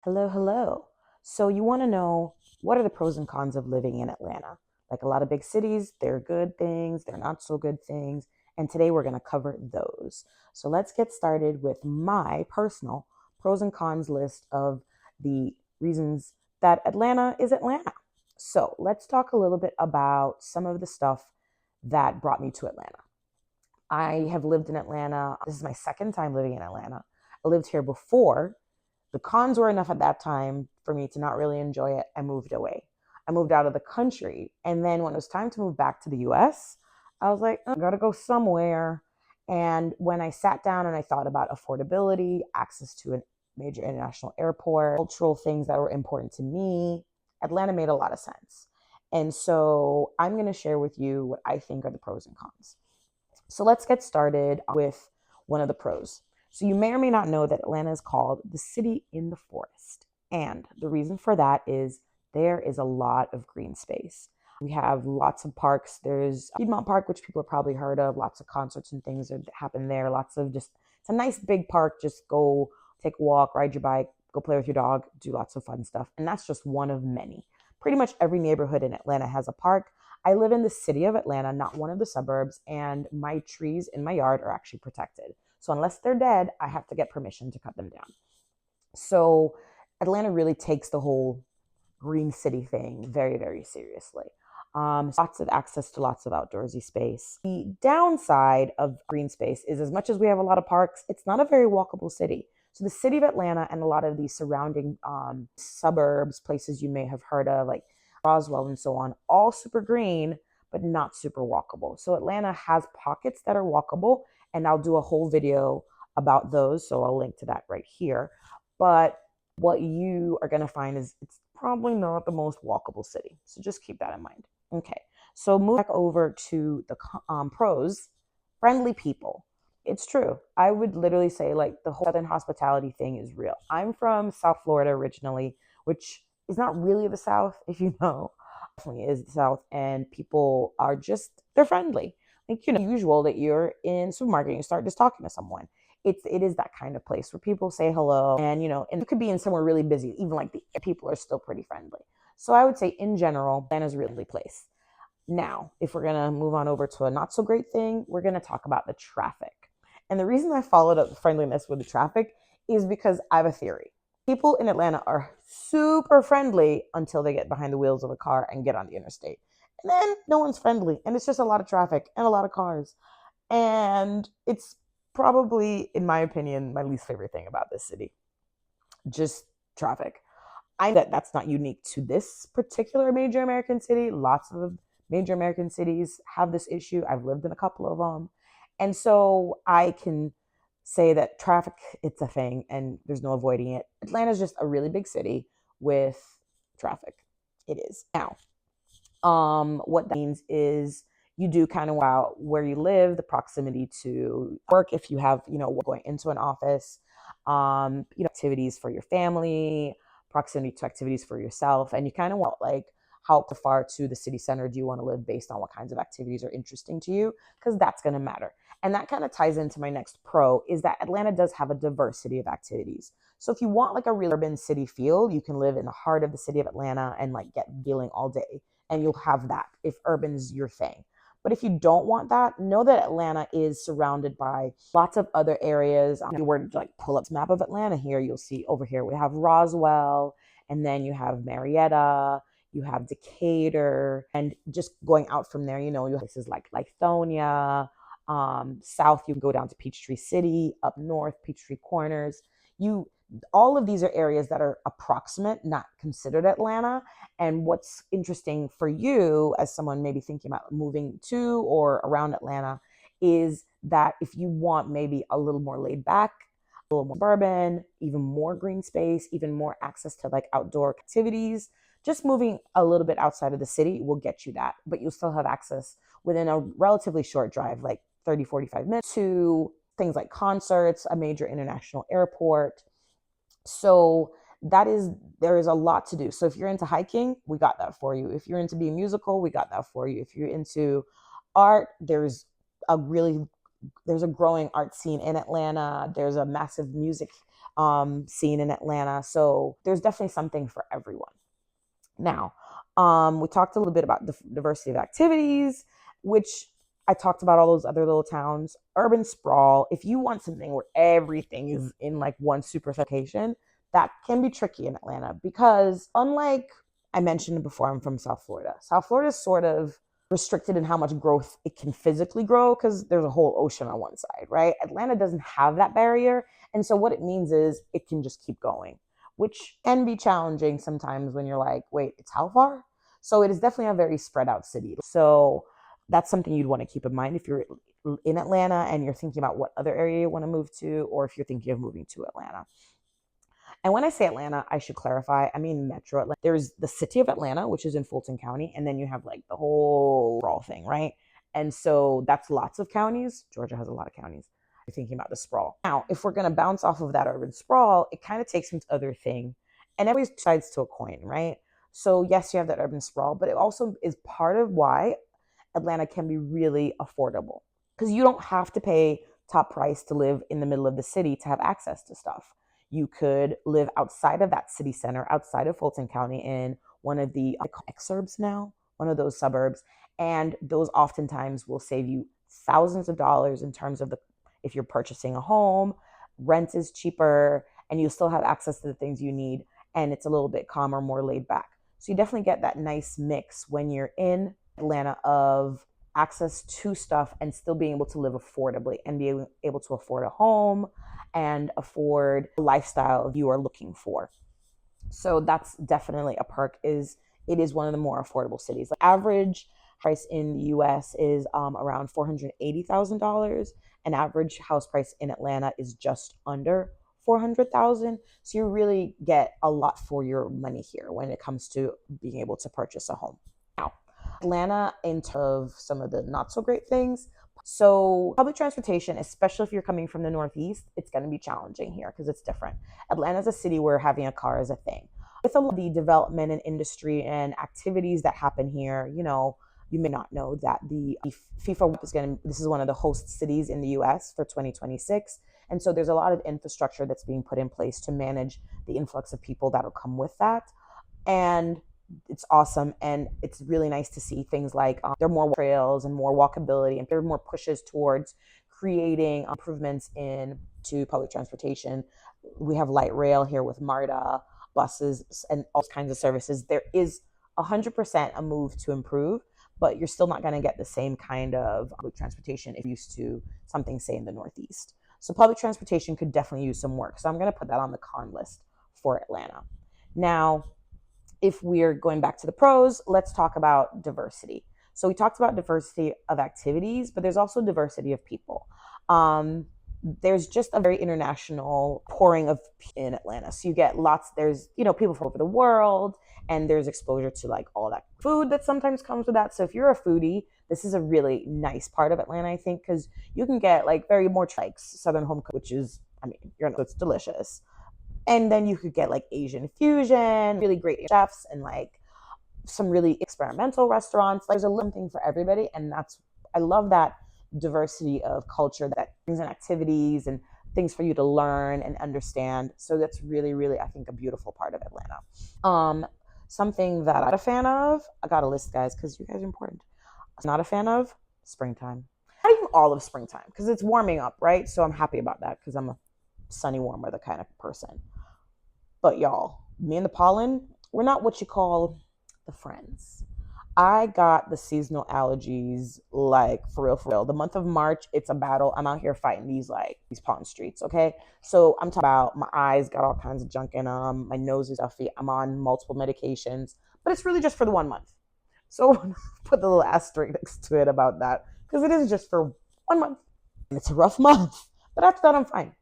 Hello, hello. So you want to know what are the pros and cons of living in Atlanta? Like a lot of big cities, there are good things, there are not so good things, and today we're going to cover those. So let's get started with my personal pros and cons list of the reasons that Atlanta is Atlanta. So let's talk a little bit about some of the stuff that brought me to Atlanta. I have lived in Atlanta. This is my second time living in Atlanta. I lived here before. The cons were enough at that time for me to not really enjoy it. I moved away. I moved out of the country. And then when it was time to move back to the US, I was like, I gotta go somewhere. And when I sat down and I thought about affordability, access to a major international airport, cultural things that were important to me, Atlanta made a lot of sense. And so I'm going to share with you what I think are the pros and cons. So let's get started with one of the pros. So you may or may not know that Atlanta is called the city in the forest. And the reason for that is there is a lot of green space. We have lots of parks. There's Piedmont Park, which people have probably heard of, lots of concerts and things that happen there. Lots of just, it's a nice big park. Just go take a walk, ride your bike, go play with your dog, do lots of fun stuff. And that's just one of many. Pretty much every neighborhood in Atlanta has a park. I live in the city of Atlanta, not one of the suburbs, and my trees in my yard are actually protected. So unless they're dead, I have to get permission to cut them down. So Atlanta really takes the whole green city thing very, very seriously. Lots of access to lots of outdoorsy space. The downside of green space is as much as we have a lot of parks, it's not a very walkable city. So the city of Atlanta and a lot of these surrounding suburbs, places you may have heard of, like Roswell and so on, all super green, but not super walkable. So Atlanta has pockets that are walkable, and I'll do a whole video about those. So I'll link to that right here. But what you are going to find is it's probably not the most walkable city. So just keep that in mind. Okay. So move back over to the pros. Friendly people. It's true. I would literally say like the whole Southern hospitality thing is real. I'm from South Florida originally, which is not really the South, if you know. Definitely is the South, and people are just they're friendly. Like usual that you're in supermarket and you start just talking to someone. It is that kind of place where people say hello, and and you could be in somewhere really busy, even like the people are still pretty friendly. So I would say in general, Atlanta's a really place. Now, if we're gonna move on over to a not so great thing, we're gonna talk about the traffic. And the reason I followed up the friendliness with the traffic is because I have a theory. People in Atlanta are super friendly until they get behind the wheels of a car and get on the interstate. And then no one's friendly, and it's just a lot of traffic and a lot of cars. And it's probably, in my opinion, my least favorite thing about this city. Just traffic. I know that that's not unique to this particular major American city. Lots of major American cities have this issue. I've lived in a couple of them. And so I can say that traffic, it's a thing and there's no avoiding it. Atlanta's just a really big city with traffic. It is. Now, what that means is you do kind of wow where you live, the proximity to work if you have, going into an office, activities for your family, proximity to activities for yourself, and you kind of want like how far to the city center do you want to live based on what kinds of activities are interesting to you, because that's going to matter. And that kind of ties into my next pro is that Atlanta does have a diversity of activities. So if you want like a real urban city feel, you can live in the heart of the city of Atlanta and like get feeling all day, and you'll have that if urban's your thing. But if you don't want that, know that Atlanta is surrounded by lots of other areas. If you were to like pull up this map of Atlanta here, you'll see over here we have Roswell, and then you have Marietta, you have Decatur, and just going out from there, you have places like Lithonia. South, you can go down to Peachtree City. Up north, Peachtree Corners. All of these are areas that are approximate, not considered Atlanta. And what's interesting for you as someone maybe thinking about moving to or around Atlanta is that if you want maybe a little more laid back, a little more suburban, even more green space, even more access to like outdoor activities, just moving a little bit outside of the city will get you that. But you'll still have access within a relatively short drive, like 30, 45 minutes, to things like concerts, a major international airport. So there is a lot to do. So if you're into hiking, we got that for you. If you're into being musical, we got that for you. If you're into art, a growing art scene in Atlanta. There's a massive music scene in Atlanta. So there's definitely something for everyone. Now, we talked a little bit about the diversity of activities, which I talked about all those other little towns. Urban sprawl, if you want something where everything is in like one super location, that can be tricky in Atlanta because unlike I mentioned before, I'm from South Florida. South Florida is sort of restricted in how much growth it can physically grow because there's a whole ocean on one side, right? Atlanta doesn't have that barrier. And so what it means is it can just keep going, which can be challenging sometimes when you're like, wait, it's how far? So it is definitely a very spread out city. So that's something you'd want to keep in mind if you're in Atlanta and you're thinking about what other area you want to move to, or if you're thinking of moving to Atlanta. And when I say Atlanta, I should clarify, I mean Metro Atlanta. There's the city of Atlanta, which is in Fulton County, and then you have like the whole sprawl thing, right? And so that's lots of counties. Georgia has a lot of counties. You're thinking about the sprawl. Now, if we're going to bounce off of that urban sprawl, it kind of takes me to other thing. And every sides to a coin, right? So yes, you have that urban sprawl, but it also is part of why Atlanta can be really affordable because you don't have to pay top price to live in the middle of the city to have access to stuff. You could live outside of that city center, outside of Fulton County in one of the exurbs now, one of those suburbs. And those oftentimes will save you thousands of dollars in terms of if you're purchasing a home, rent is cheaper, and you still have access to the things you need. And it's a little bit calmer, more laid back. So you definitely get that nice mix when you're in Atlanta of access to stuff and still being able to live affordably and be able to afford a home and afford the lifestyle you are looking for. So that's definitely a perk. It is one of the more affordable cities. The average price in the US is around $480,000. An average house price in Atlanta is just under 400,000. So you really get a lot for your money here when it comes to being able to purchase a home. Now, Atlanta, in terms of some of the not so great things. So public transportation, especially if you're coming from the Northeast, it's going to be challenging here because it's different. Atlanta is a city where having a car is a thing. With a lot of the development and industry and activities that happen here, you may not know that the FIFA this is one of the host cities in the US for 2026. And so there's a lot of infrastructure that's being put in place to manage the influx of people that'll come with that. And it's awesome. And it's really nice to see things like there are more trails and more walkability, and there are more pushes towards creating improvements into public transportation. We have light rail here with MARTA, buses, and all kinds of services. There is 100% a move to improve, but you're still not going to get the same kind of public transportation if you're used to something, say, in the Northeast. So public transportation could definitely use some work. So I'm going to put that on the con list for Atlanta. Now, if we're going back to the pros, let's talk about diversity. So we talked about diversity of activities, but there's also diversity of people. There's just a very international pouring of in Atlanta. So you get there's, people from over the world, and there's exposure to like all that food that sometimes comes with that. So if you're a foodie, this is a really nice part of Atlanta, I think, because you can get like very more like Southern home cooked, which is, it's delicious. And then you could get like Asian fusion, really great chefs, and like some really experimental restaurants. Like, there's something for everybody. And I love that diversity of culture that brings in activities and things for you to learn and understand. So that's really, really, I think, a beautiful part of Atlanta. Something that I'm not a fan of, I got a list, guys, because you guys are important. I'm not a fan of springtime. Not even all of springtime, because it's warming up, right? So I'm happy about that because I'm a sunny, warm weather kind of person. But y'all, me and the pollen, we're not what you call the friends. I got the seasonal allergies, like for real. The month of March, it's a battle. I'm out here fighting these pollen streets, okay? So I'm talking about my eyes got all kinds of junk in them. My nose is stuffy. I'm on multiple medications, but it's really just for the 1 month. So put the little asterisk next to it about that, because it is just for 1 month. And it's a rough month, but after that, I'm fine.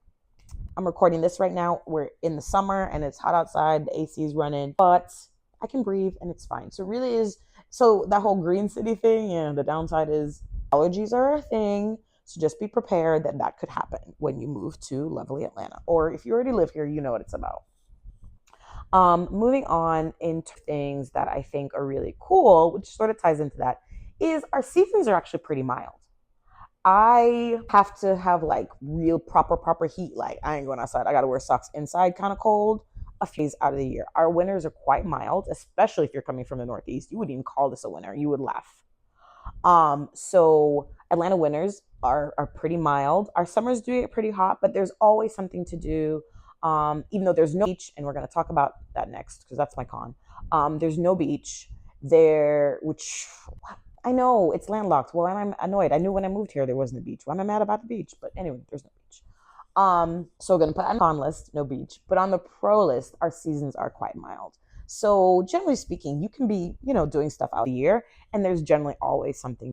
I'm recording this right now. We're in the summer and it's hot outside. The AC is running, but I can breathe and it's fine. So it really is. So that whole green city thing, the downside is allergies are a thing. So just be prepared that could happen when you move to lovely Atlanta. Or if you already live here, you know what it's about. Moving on into things that I think are really cool, which sort of ties into that, is our seasons are actually pretty mild. I have to have like real proper heat. Like I ain't going outside. I gotta wear socks inside, kind of cold. A few days out of the year. Our winters are quite mild, especially if you're coming from the Northeast. You wouldn't even call this a winter. You would laugh. So Atlanta winters are pretty mild. Our summers do get pretty hot, but there's always something to do. Even though there's no beach, and we're gonna talk about that next because that's my con. There's no beach there, which I know it's landlocked. Well, I'm annoyed. I knew when I moved here there wasn't a beach. Why am I mad about the beach? But anyway, there's no beach. So we're gonna put on the con list, no beach. But on the pro list, our seasons are quite mild. So generally speaking, you can be, doing stuff out the year, and there's generally always something